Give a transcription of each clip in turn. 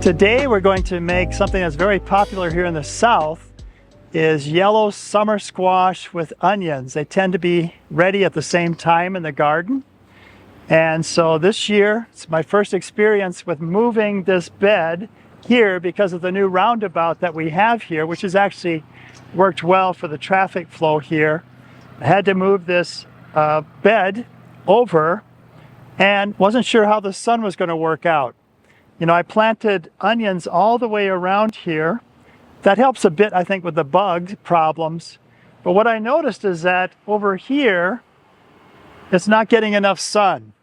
Today we're going to make something that's very popular here in the South, is yellow summer squash with onions. They tend to be ready at the same time in the garden. And so this year, it's my first experience with moving this bed here because of the new roundabout that we have here, which has actually worked well for the traffic flow here. I had to move this bed over and wasn't sure how the sun was going to work out. You know, I planted onions all the way around here. That helps a bit, I think, with the bug problems. But what I noticed is that over here, it's not getting enough sun.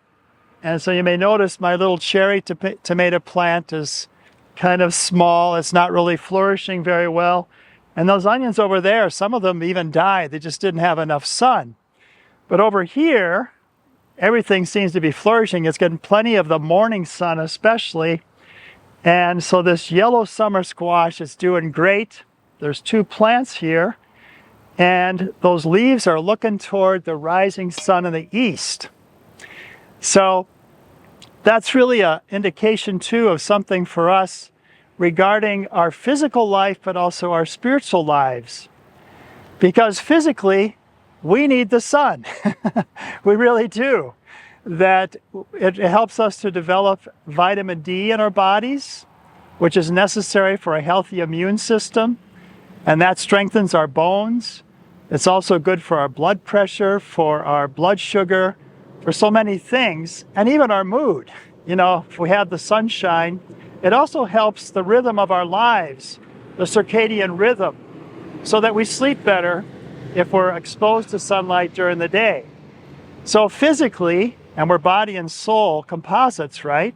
And so you may notice my little cherry tomato plant is kind of small. It's not really flourishing very well. And those onions over there, some of them even died. They just didn't have enough sun. But over here, everything seems to be flourishing. It's getting plenty of the morning sun especially. And so this yellow summer squash is doing great. There's 2 plants here. And those leaves are looking toward the rising sun in the east. So that's really an indication too of something for us regarding our physical life, but also our spiritual lives. Because physically, we need the sun. We really do. That it helps us to develop vitamin D in our bodies, which is necessary for a healthy immune system, and that strengthens our bones. It's also good for our blood pressure, for our blood sugar, for so many things, and even our mood. You know, if we have the sunshine, it also helps the rhythm of our lives, the circadian rhythm, so that we sleep better if we're exposed to sunlight during the day. So physically, and we're body and soul composites, right?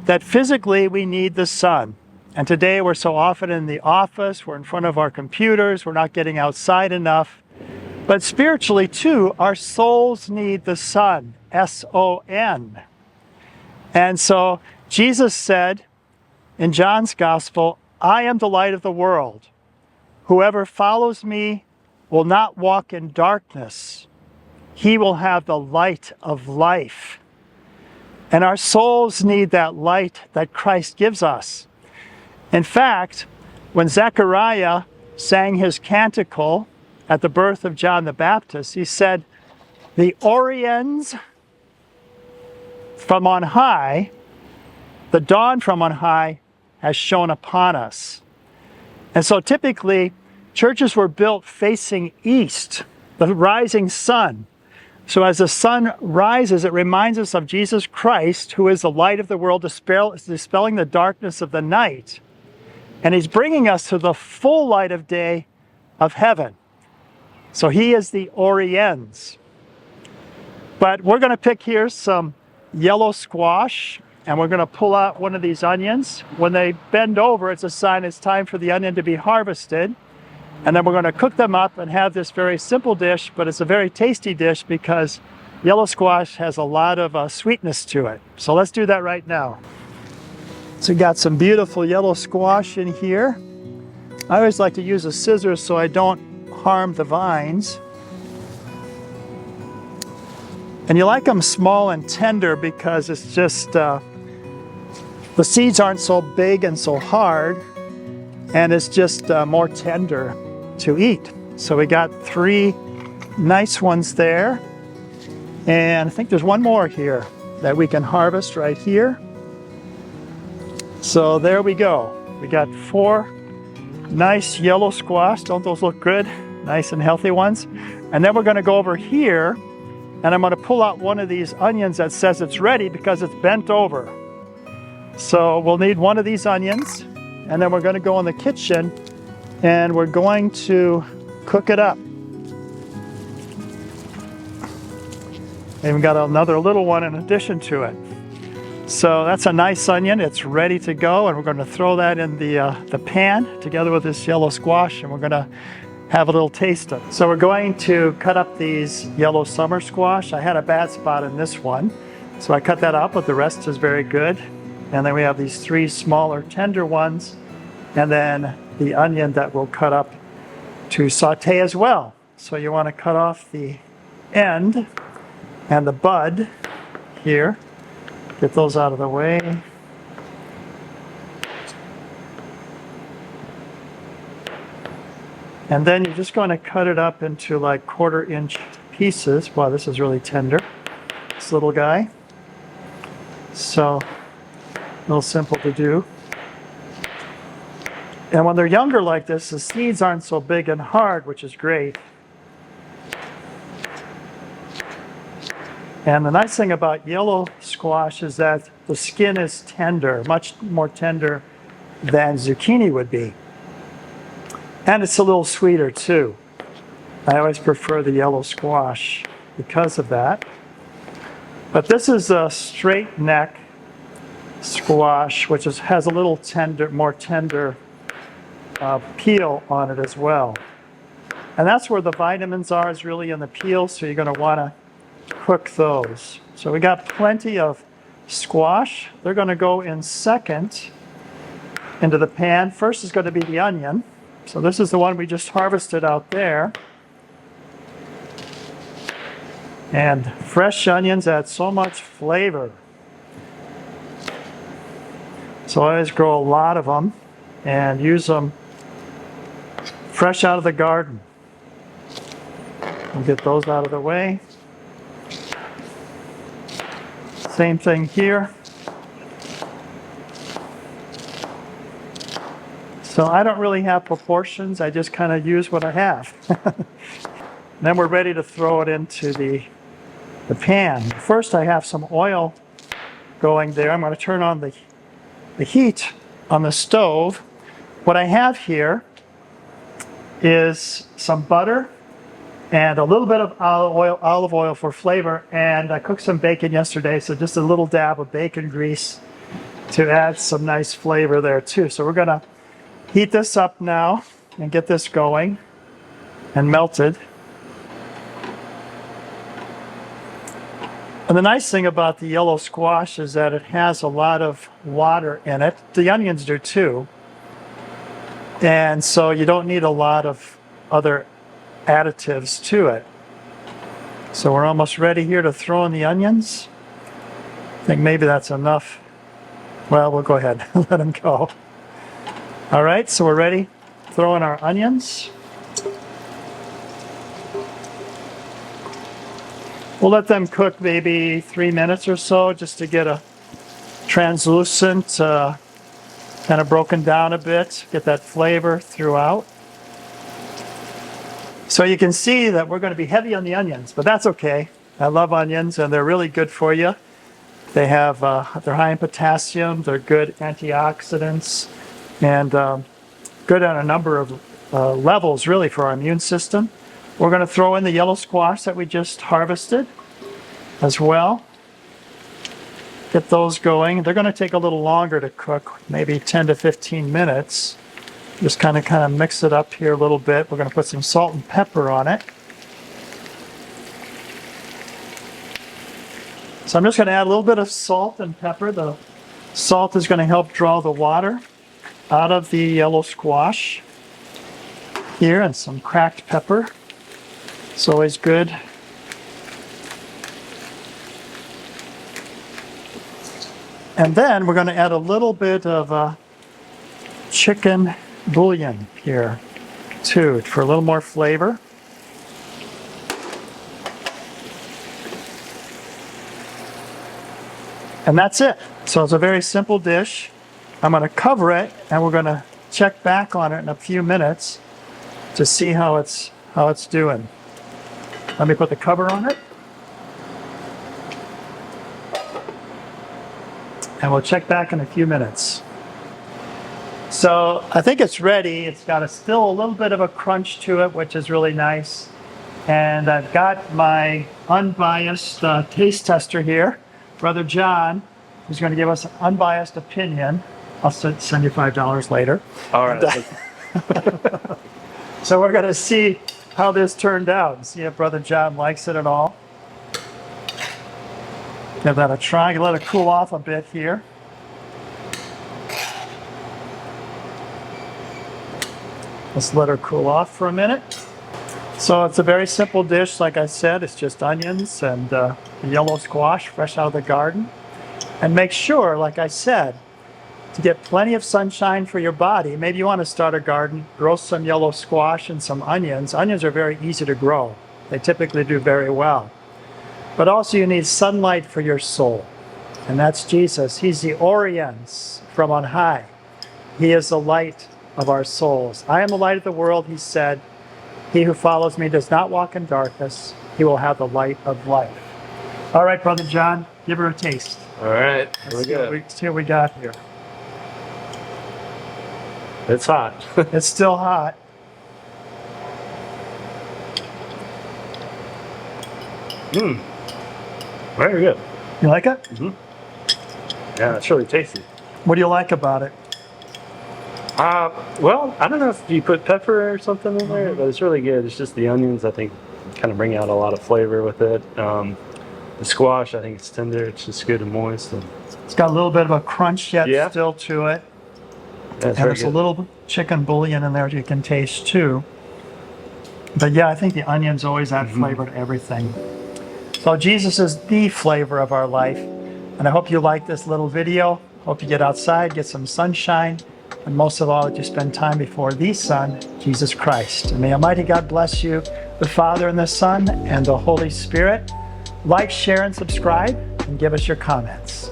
That physically we need the sun. And today we're so often in the office, we're in front of our computers, we're not getting outside enough. But spiritually too, our souls need the sun, S-O-N. And so Jesus said in John's Gospel, I am the light of the world. Whoever follows me will not walk in darkness. He will have the light of life. And our souls need that light that Christ gives us. In fact, when Zechariah sang his canticle at the birth of John the Baptist, he said, the Oriens from on high, the dawn from on high has shone upon us. And so typically, churches were built facing east, the rising sun. So as the sun rises, it reminds us of Jesus Christ, who is the light of the world, dispelling the darkness of the night. And he's bringing us to the full light of day of heaven. So he is the Oriens. But we're going to pick here some yellow squash, and we're going to pull out one of these onions. When they bend over, it's a sign it's time for the onion to be harvested. And then we're going to cook them up and have this very simple dish, but it's a very tasty dish because yellow squash has a lot of sweetness to it. So let's do that right now. So we got some beautiful yellow squash in here. I always like to use a scissors so I don't harm the vines. And you like them small and tender because it's just, the seeds aren't so big and so hard, and it's just more tender to eat. So we got 3 nice ones there, and I think there's one more here that we can harvest right here. So there we go. We got 4 nice yellow squash. Don't those look good? Nice and healthy ones. And then we're going to go over here, and I'm going to pull out one of these onions that says it's ready because it's bent over. So we'll need one of these onions, and then we're going to go in the kitchen and we're going to cook it up. And we've got another little one in addition to it. So that's a nice onion. It's ready to go, and we're going to throw that in the pan together with this yellow squash, and we're going to have a little taste of it. So we're going to cut up these yellow summer squash. I had a bad spot in this one, so I cut that out, but the rest is very good. And then we have these 3 smaller tender ones, and then the onion that we'll cut up to saute as well. So you want to cut off the end and the bud here. Get those out of the way. And then you're just going to cut it up into like 1/4-inch pieces. Wow, this is really tender, this little guy. So, a little simple to do. And when they're younger like this, the seeds aren't so big and hard, which is great. And the nice thing about yellow squash is that the skin is tender, much more tender than zucchini would be. And it's a little sweeter too. I always prefer the yellow squash because of that. But this is a straight neck squash, which has a little tender, more tender peel on it as well. And that's where the vitamins are, is really in the peel, so you're going to want to cook those. So we got plenty of squash. They're going to go in second into the pan. First is going to be the onion. So this is the one we just harvested out there. And fresh onions add so much flavor. So I always grow a lot of them and use them fresh out of the garden. We'll get those out of the way. Same thing here. So I don't really have proportions. I just kind of use what I have. Then we're ready to throw it into the pan. First I have some oil going there. I'm going to turn on the heat on the stove. What I have here is some butter and a little bit of olive oil for flavor, and I cooked some bacon yesterday, so just a little dab of bacon grease to add some nice flavor there too. So we're going to heat this up now and get this going and melted. And the nice thing about the yellow squash is that it has a lot of water in it. The onions do too. And so you don't need a lot of other additives to it. So we're almost ready here to throw in the onions. I think maybe that's enough. Well, we'll go ahead and let them go. All right, so we're ready. Throw in our onions. We'll let them cook maybe 3 minutes or so just to get a translucent, kind of broken down a bit, get that flavor throughout. So you can see that we're going to be heavy on the onions, but that's okay. I love onions and they're really good for you. They have, they're high in potassium, they're good antioxidants, and good on a number of levels really for our immune system. We're going to throw in the yellow squash that we just harvested as well. Get those going. They're going to take a little longer to cook, maybe 10 to 15 minutes. Just kind of mix it up here a little bit. We're going to put some salt and pepper on it. So I'm just going to add a little bit of salt and pepper. The salt is going to help draw the water out of the yellow squash here, and some cracked pepper. It's always good. And then we're going to add a little bit of chicken bouillon here too, for a little more flavor. And that's it. So it's a very simple dish. I'm going to cover it and we're going to check back on it in a few minutes to see how it's doing. Let me put the cover on it. And we'll check back in a few minutes. So I think it's ready. It's got still a little bit of a crunch to it, which is really nice. And I've got my unbiased taste tester here, Brother John, who's going to give us an unbiased opinion. I'll send you $5 later. All right. So we're going to see how this turned out and see if Brother John likes it at all. Give that a try. Let it cool off a bit here. Let's let her cool off for a minute. So it's a very simple dish, like I said. It's just onions and yellow squash fresh out of the garden. And make sure, like I said, to get plenty of sunshine for your body. Maybe you want to start a garden, grow some yellow squash and some onions. Onions are very easy to grow. They typically do very well. But also you need sunlight for your soul. And that's Jesus. He's the Oriens from on high. He is the light of our souls. I am the light of the world, he said. He who follows me does not walk in darkness. He will have the light of life. All right, Brother John, give her a taste. All right, Let's see what we got here. It's hot. It's still hot. Very good. You like it? Yeah, it's really tasty. What do you like about it? Well, I don't know if you put pepper or something in there, but it's really good. It's just the onions, I think, kind of bring out a lot of flavor with it. The squash, I think it's tender. It's just good and moist. And It's got a little bit of a crunch yet Yeah. still to it. that's And very there's a good. little chicken bouillon in there you can taste too. But yeah, I think the onions always add flavor to everything. So Jesus is the flavor of our life. And I hope you like this little video. Hope you get outside, get some sunshine, and most of all, that you spend time before the Son, Jesus Christ. And may Almighty God bless you, the Father and the Son and the Holy Spirit. Like, share, and subscribe, and give us your comments.